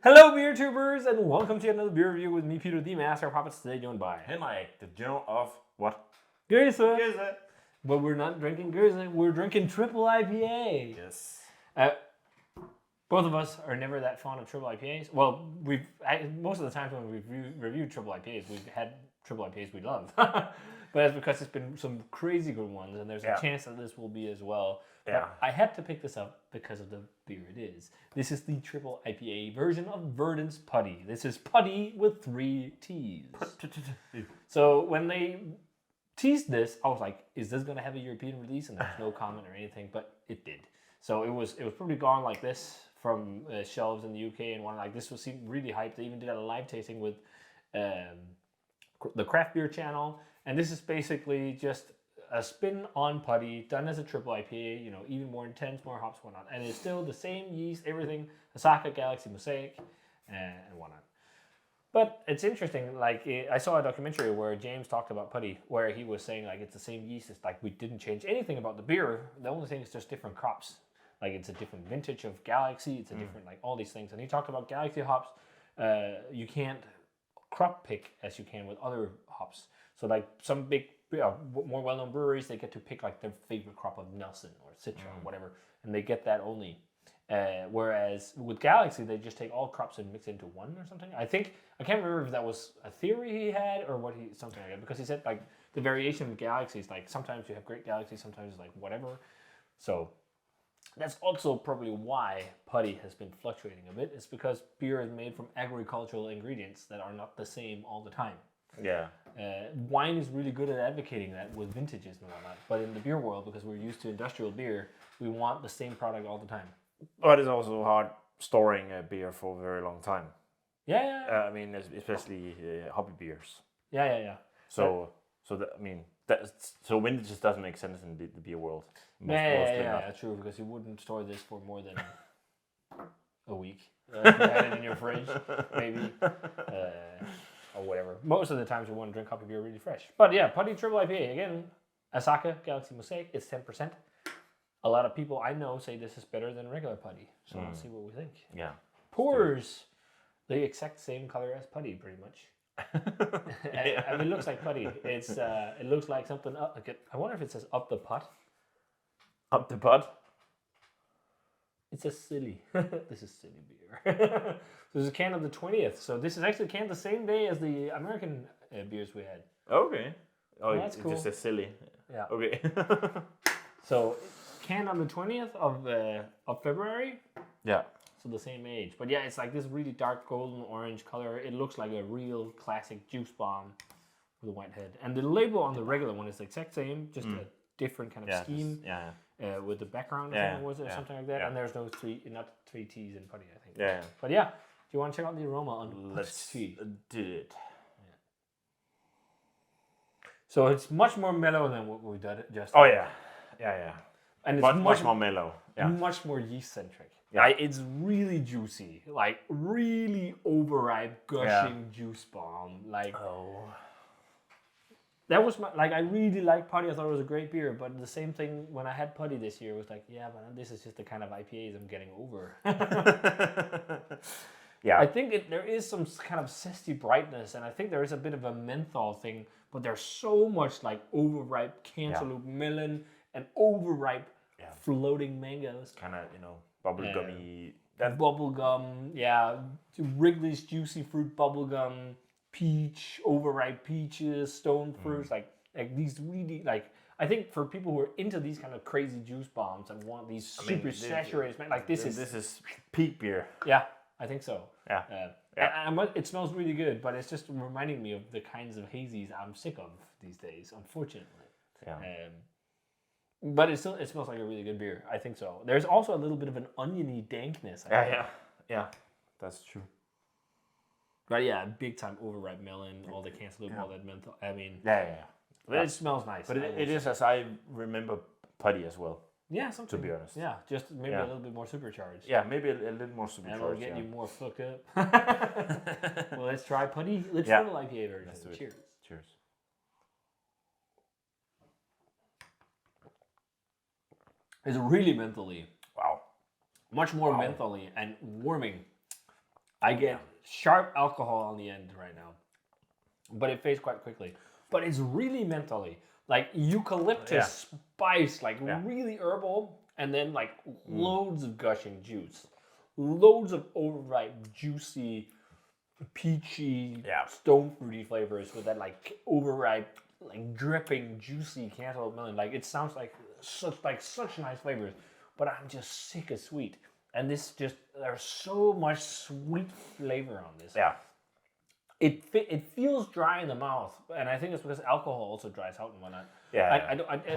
Hello, beer tubers, and welcome to another beer review with me, Peter, the Master of Hoppets. Today joined by Hey Mike, the general of what? Goose. Is it? But we're not drinking Goose, we're drinking triple IPA. Yes. Both of us are never that fond of triple IPAs. Well, most of the times when we've reviewed triple IPAs, we've had triple IPAs we love. But that's because it's been some crazy good ones, and there's a chance that this will be as well. Yeah. But I had to pick this up because of the beer it is. This is the triple IPA version of Verdant Puttty. This is Putty with 3 T's. So when they teased this, I was like, is this going to have a European release? And there's no comment or anything, but it did. So it was probably gone like this from shelves in the UK, and one like this was seemed really hyped. They even did a live tasting with the craft beer channel, and this is basically just a spin on Putty done as a triple IPA. You know, even more intense, more hops, whatnot, and it's still the same yeast, everything: Osaka, Galaxy, Mosaic, and whatnot. But it's interesting. Like I saw a documentary where James talked about Putty, where he was saying like it's the same yeast. It's like we didn't change anything about the beer. The only thing is just different crops. Like it's a different vintage of Galaxy. It's a different like all these things. And he talked about Galaxy hops. You can't crop pick as you can with other hops. So like some big, more well-known breweries, they get to pick like their favorite crop of Nelson or Citra or whatever, and they get that only. Whereas with Galaxy, they just take all crops and mix into one or something. I can't remember if that was a theory he had or something like that, because he said like the variation of Galaxies, like sometimes you have great Galaxy, sometimes it's like whatever. So that's also probably why Putty has been fluctuating a bit. It's because beer is made from agricultural ingredients that are not the same all the time. Yeah. Wine is really good at advocating that with vintages and whatnot. But in the beer world, because we're used to industrial beer, we want the same product all the time. But it's also hard storing a beer for a very long time. Yeah. I mean, especially hobby beers. Yeah. So vintage just doesn't make sense in the beer world. Yeah, true, because you wouldn't store this for more than a week. If you had it in your fridge, maybe, or whatever. Most of the times you want to drink hobby beer really fresh. But yeah, Putty Triple IPA, again, Osaka, Galaxy, Mosaic, it's 10%. A lot of people I know say this is better than regular Putty, so let's see what we think. Yeah. Pours the exact same color as Putty, pretty much. I mean, it looks like Putty. It looks like something up. I wonder if it says up the putt. Up the putt? It says silly. This is silly beer. This is a can of the 20th. So this is actually canned the same day as the American beers we had. Okay. Oh, that's cool. It just says silly. Yeah. Okay. So canned on the 20th of February. Yeah. So the same age. But yeah, it's like this really dark golden orange color. It looks like a real classic juice bomb with a white head. And the label on the regular one is the exact same, just a different kind of scheme. With the background, was it, or something like that? Yeah. And there's no not 3 T's in Putty, I think. Yeah. But yeah, do you want to check out the aroma on Let's tea? do it. Yeah. So it's much more mellow than what we did just. Oh yeah. And it's much more mellow. Yeah. Much more yeast centric. Yeah. It's really juicy, like really overripe, gushing juice bomb. Like that was I really liked Putty. I thought it was a great beer, but the same thing when I had Putty this year was like, yeah, but this is just the kind of IPAs I'm getting over. Yeah. I think there is some kind of zesty brightness, and I think there is a bit of a menthol thing, but there's so much like overripe cantaloupe melon and overripe floating mangoes. Kind of, bubblegummy. Bubblegum, Wrigley's Juicy Fruit bubblegum, peach, overripe peaches, stone fruits, like these really, I think for people who are into these kind of crazy juice bombs and want these super saturated, this is peak beer. Yeah, I think so. Yeah. It smells really good, but it's just reminding me of the kinds of hazies I'm sick of these days, unfortunately. Yeah. But it smells like a really good beer. I think so. There's also a little bit of an oniony dankness. Yeah. That's true. But yeah, big time overripe melon, all the cantaloupe, all that menthol. I mean, But it smells nice. But it is as I remember Putty as well. Yeah, something. To be honest. Yeah, just maybe a little bit more supercharged. Yeah, maybe a little more supercharged. And we'll get you more fucked up. Well, let's try Putty. Let's try the IPA version. Let's do it. Cheers. Cheers. It's really mentally. Wow. Much more mentally and warming I get sharp alcohol on the end right now, but it fades quite quickly. But it's really mentally like eucalyptus spice, like really herbal, and then like loads of gushing juice, loads of overripe, juicy, peachy, stone fruity flavors with that like overripe, like dripping, juicy cantaloupe melon. Like it sounds like such nice flavors, but I'm just sick of sweet. And this just there's so much sweet flavor on this. Yeah. It feels dry in the mouth, and I think it's because alcohol also dries out and whatnot. Yeah.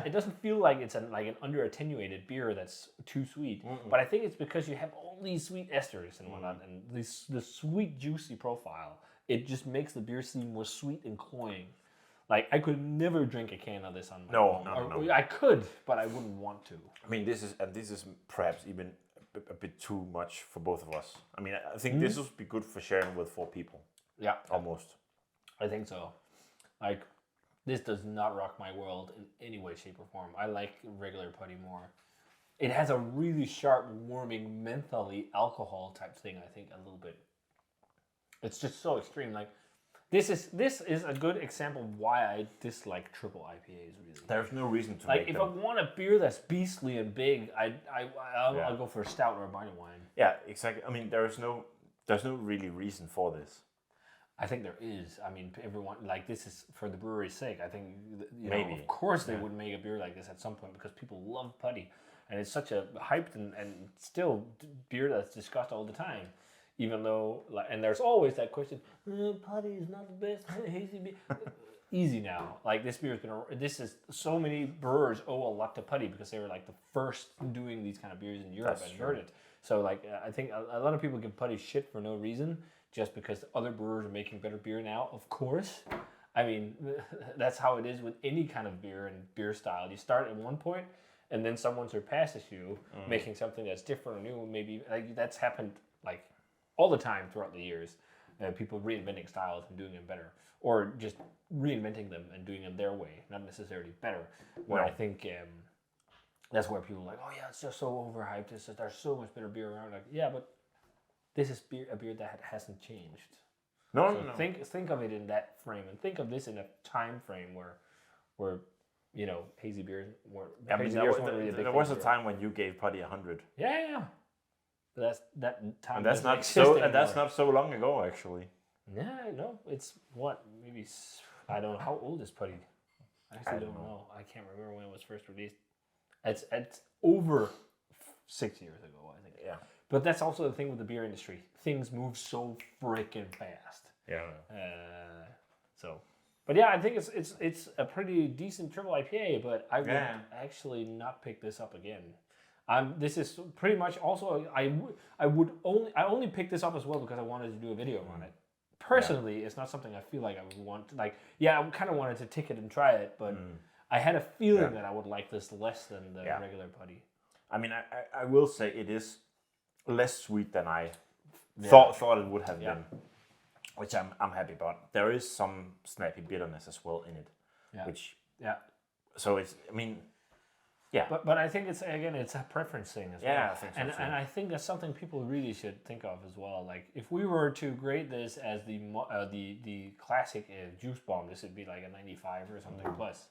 It doesn't feel like it's like an under attenuated beer that's too sweet, but I think it's because you have all these sweet esters and whatnot, and the sweet juicy profile. It just makes the beer seem more sweet and cloying. Like I could never drink a can of this on my own. No. I could, but I wouldn't want to. I mean, this is perhaps even a bit too much for both of us. I mean, I think this would be good for sharing with 4 people. Yeah, almost. I think so. Like, this does not rock my world in any way, shape, or form. I like regular putty more. It has a really sharp, warming, mentally alcohol type thing. I think a little bit. It's just so extreme. Like, this is a good example of why I dislike triple IPAs. Really, there's no reason to like make if them. I want a beer that's beastly and big, I'll go for a stout or a barley wine. Yeah, exactly. I mean, there's no really reason for this. I think there is. I mean, everyone, like, this is for the brewery's sake. I think, Maybe. Of course they would make a beer like this at some point because people love putty. And it's such a hyped and still beer that's discussed all the time. Even though, like, and there's always that question, putty is not the best hazy beer. Easy now. Like, this beer has been, so many brewers owe a lot to putty because they were, like, the first doing these kind of beers in Europe and heard it. So, like, I think a lot of people give putty shit for no reason. Just because other brewers are making better beer now, of course. I mean, that's how it is with any kind of beer and beer style. You start at one point, and then someone surpasses you, making something that's different or new. Maybe like that's happened like all the time throughout the years. People reinventing styles and doing them better, or just reinventing them and doing them their way, not necessarily better. Where I think that's where people are like, oh yeah, it's just so overhyped. There's so much better beer around. Like, yeah, but this is a beer that hasn't changed. No. Think of it in that frame, and think of this in a time frame where hazy beers weren't. Yeah, I mean, there was a time when you gave putty 100. Yeah. But that time. And that's not so. And that's not so long ago, actually. Yeah, no, it's what maybe I don't know how old is putty. I actually don't know. I can't remember when it was first released. It's over 6 years ago, I think. Yeah. But that's also the thing with the beer industry. Things move so freaking fast. Yeah. But yeah, I think it's a pretty decent triple IPA. But I would actually not pick this up again. This is pretty much also I only picked this up as well because I wanted to do a video on it. Personally, it's not something I feel like I would want. I kind of wanted to tick it and try it, but I had a feeling that I would like this less than the regular putty. I mean, I will say it is less sweet than I thought it would have been, which I'm happy about. There is some snappy bitterness as well in it, so it's, I mean, but I think it's a preference thing as well. I think so too. And I think that's something people really should think of as well. Like if we were to grade this as the classic juice bomb, this would be like a 95 or something plus.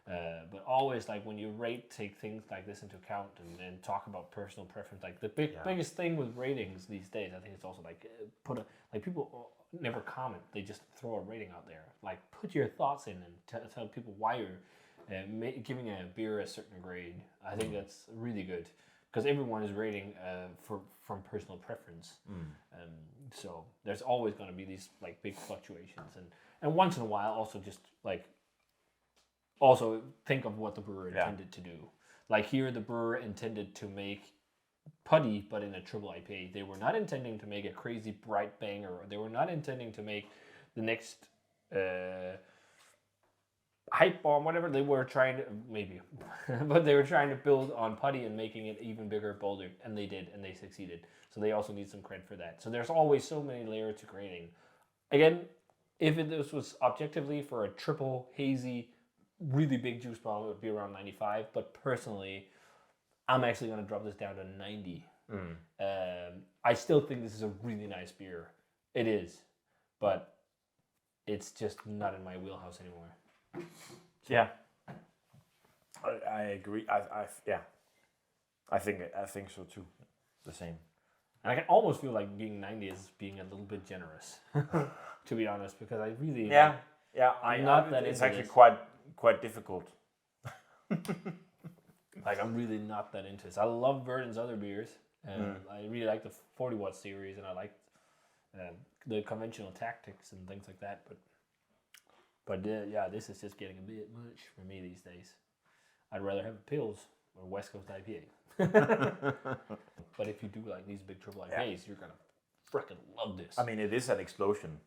But always, like when you take things like this into account and talk about personal preference. Like the biggest thing with ratings these days, I think it's also like people never comment; they just throw a rating out there. Like put your thoughts in and tell people why you're giving a beer a certain grade. I think that's really good because everyone is rating from personal preference. So there's always going to be these like big fluctuations, and once in a while also just like. Also, think of what the brewer intended to do. Like here, the brewer intended to make putty, but in a triple IPA. They were not intending to make a crazy bright banger. They were not intending to make the next hype bomb, whatever. They were trying to, maybe, but they were trying to build on putty and making it even bigger, bolder. And they did, and they succeeded. So they also need some credit for that. So there's always so many layers to grading. Again, if this was objectively for a triple hazy, really big juice bomb, it would be around 95. But personally, I'm actually going to drop this down to 90 I still think this is a really nice beer. It is, but it's just not in my wheelhouse anymore. So, Yeah, I agree. I think so too. The same. And I can almost feel like being 90 is being a little bit generous, to be honest, because I really I'm not that It's into actually this. quite difficult. Like I'm really not that into this. I love Verdant's other beers. I really like the 40 watt series, and I like the conventional tactics and things like that. But this is just getting a bit much for me these days. I'd rather have a Pils or West Coast IPA. But if you do like these big triple IPAs, you're gonna freaking love this. I mean, it is an explosion.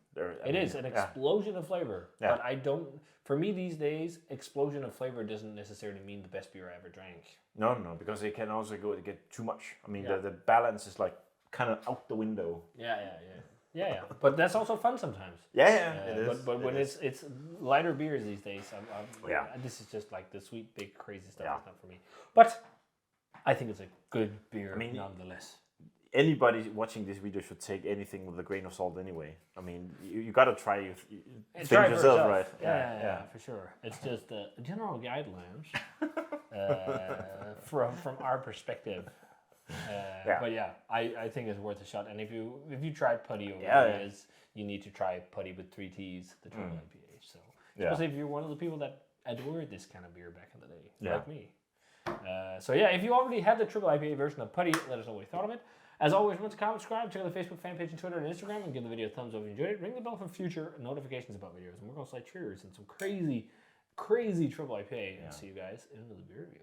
It is an explosion of flavor. Yeah. But I don't. For me these days, explosion of flavor doesn't necessarily mean the best beer I ever drank. No, because it can also get too much. I mean, the balance is like kind of out the window. Yeah. But that's also fun sometimes. It is. But when it's lighter beers these days, this is just like the sweet, big, crazy stuff. It's not for me. But I think it's a good beer nonetheless. Anybody watching this video should take anything with a grain of salt anyway. I mean, you got to try things yourself, right? Yeah, for sure. It's just general guidelines from our perspective. But I think it's worth a shot. And if you tried Putty over the years, you need to try Putty with 3 T's, the triple IPA. So especially if you're one of the people that adored this kind of beer back in the day, like me. If you already had the triple IPA version of Putty, let us know what you thought of it. As always, remember to comment, subscribe, check out the Facebook fan page and Twitter and Instagram, and give the video a thumbs up if you enjoyed it. Ring the bell for future notifications about videos, and we're going to say cheers and some crazy, crazy triple IPA. And see you guys in another beer review.